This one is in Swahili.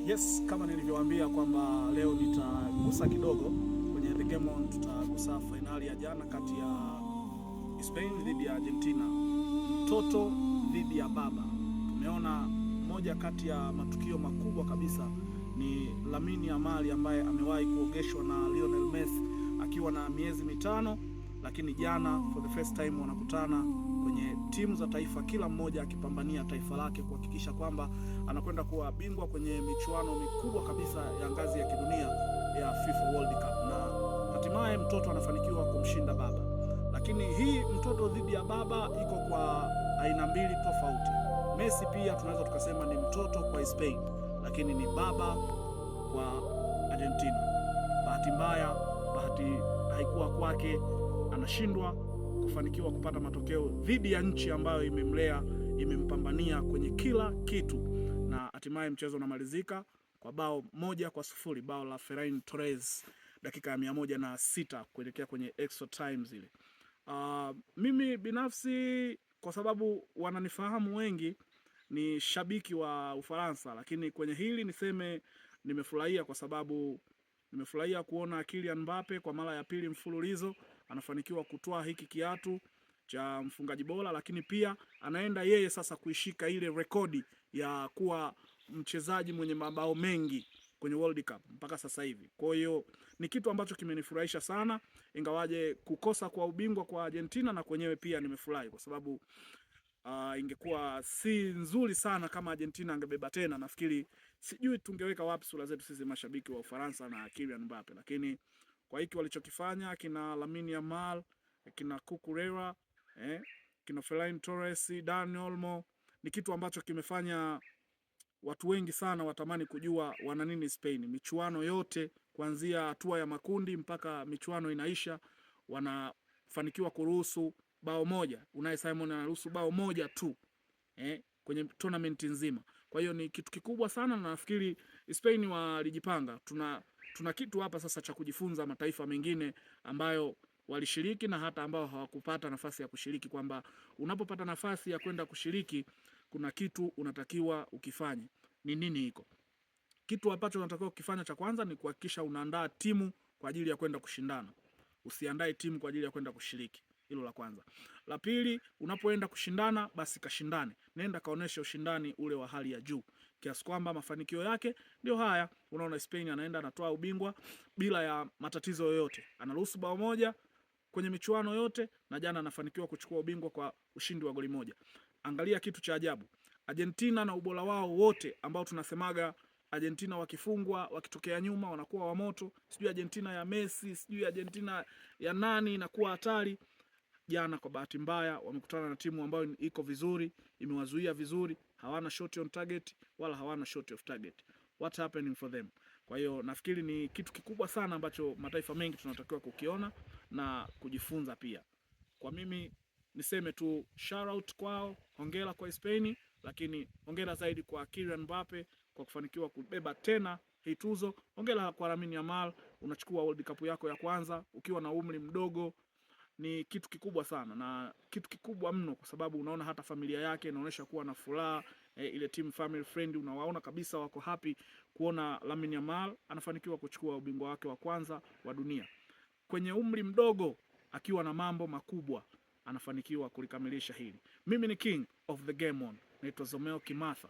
Yes, kama nilivyowaambia kwamba leo nitagusa kidogo kwenye The Game On. Tutagusa fainali ya jana kati ya Spain dhidi ya Argentina, mtoto dhidi ya baba. Tumeona moja kati ya matukio makubwa kabisa ni Lamine Yamal ambaye amewahi kuogeshwa na Lionel Messi akiwa na miezi mitano, lakini jana for the first time wanakutana kwenye timu za taifa, kila mmoja akipambania taifa lake kuhakikisha kwamba anakwenda kuwa bingwa kwenye michuano mikubwa kabisa ya ngazi ya kidunia ya FIFA World Cup, na hatimaye mtoto anafanikiwa kumshinda baba. Lakini hii mtoto dhidi ya baba iko kwa aina mbili tofauti. Messi pia tunaweza tukasema ni mtoto kwa Spain, lakini ni baba kwa Argentina. Bahati mbaya, bahati haikuwa kwake, anashindwa kufanikiwa kupata matokeo dhidi ya nchi ambayo imemlea, imempambania kwenye kila kitu, na hatimaye mchezo unamalizika kwa bao 1-0, bao la Ferran Torres dakika ya 106 kuelekea kwenye extra time zile. Mimi binafsi, kwa sababu wananifahamu wengi, ni shabiki wa Ufaransa, lakini kwenye hili niseme nimefurahia, kwa sababu nimefurahia kuona Kylian Mbappe kwa mara ya pili mfululizo anafanikiwa kutoa hiki kiatu cha mfungaji bora, lakini pia anaenda yeye sasa kuishika ile rekodi ya kuwa mchezaji mwenye mabao mengi kwenye World Cup mpaka sasa hivi. Kwa hiyo ni kitu ambacho kimenifurahisha sana, ingawaje kukosa kwa ubingwa kwa Argentina na kwenyewe pia nimefurahi, kwa sababu ingekuwa si nzuri sana kama Argentina angebeba tena. Nafikiri sijui tungeweka wapi sura zetu sisi mashabiki wa Ufaransa na Kylian Mbappe, lakini kwa hiki walichokifanya kina Lamine Yamal, kina Cucurella, kina Ferran Torres, Dani Olmo, ni kitu ambacho kimefanya watu wengi sana watamani kujua wana nini Spain. Michuano yote kuanzia hatua ya makundi mpaka michuano inaisha, wanafanikiwa kuruhusu bao moja. Unai Simon anaruhusu bao moja tu kwenye tournament nzima. Kwa hiyo ni kitu kikubwa sana, na nafikiri Spain walijipanga. Tuna kitu hapa sasa cha kujifunza mataifa mengine ambayo walishiriki na hata ambao hawakupata nafasi ya kushiriki, kwamba unapopata nafasi ya kwenda kushiriki kuna kitu unatakiwa ukifanye. Ni nini hiko? Kitu ambacho unatakiwa ukifanya cha kwanza ni kuhakikisha unaandaa timu kwa ajili ya kwenda kushindana. Usiandae timu kwa ajili ya kwenda kushiriki. Hilo la kwanza. La pili, unapoenda kushindana basi kashindane. Nenda kaonesha ushindani ule wa hali ya juu, kiasi kwamba mafanikio yake ndio haya. Unaona Spain anaenda anatoa ubingwa bila ya matatizo yoyote. Anaruhusu bao moja kwenye michuano yote, na jana anafanikiwa kuchukua ubingwa kwa ushindi wa goli moja. Angalia kitu cha ajabu. Argentina na ubora wao wote ambao tunasemaga Argentina wakifungwa, wakitokea nyuma wanakuwa wa moto. Sijui Argentina ya Messi, sijui Argentina ya nani inakuwa hatari. Jana kwa bahati mbaya wamekutana na timu ambayo iko vizuri, imewazuia vizuri, hawana shot on target wala hawana shot off target. What happening for them? Kwa hiyo nafikiri ni kitu kikubwa sana ambacho mataifa mengi tunatakiwa kukiona na kujifunza pia. Kwa mimi niseme tu shout out kwao, hongera kwa Spain, lakini hongera zaidi kwa Kylian Mbappe kwa kufanikiwa kubeba tena hii tuzo. Hongera kwa Lamine Yamal, unachukua World Cup yako ya kwanza ukiwa na umri mdogo. Ni kitu kikubwa sana na kitu kikubwa mno, kwa sababu unaona hata familia yake inaonyesha kuwa na furaha. Ile team family friend, unawaona kabisa wako happy kuona Lamine Yamal anafanikiwa kuchukua ubingwa wake wa kwanza wa dunia kwenye umri mdogo, akiwa na mambo makubwa, anafanikiwa kulikamilisha hili. Mimi ni King of the Game On, naitwa Zomeo Kimatha.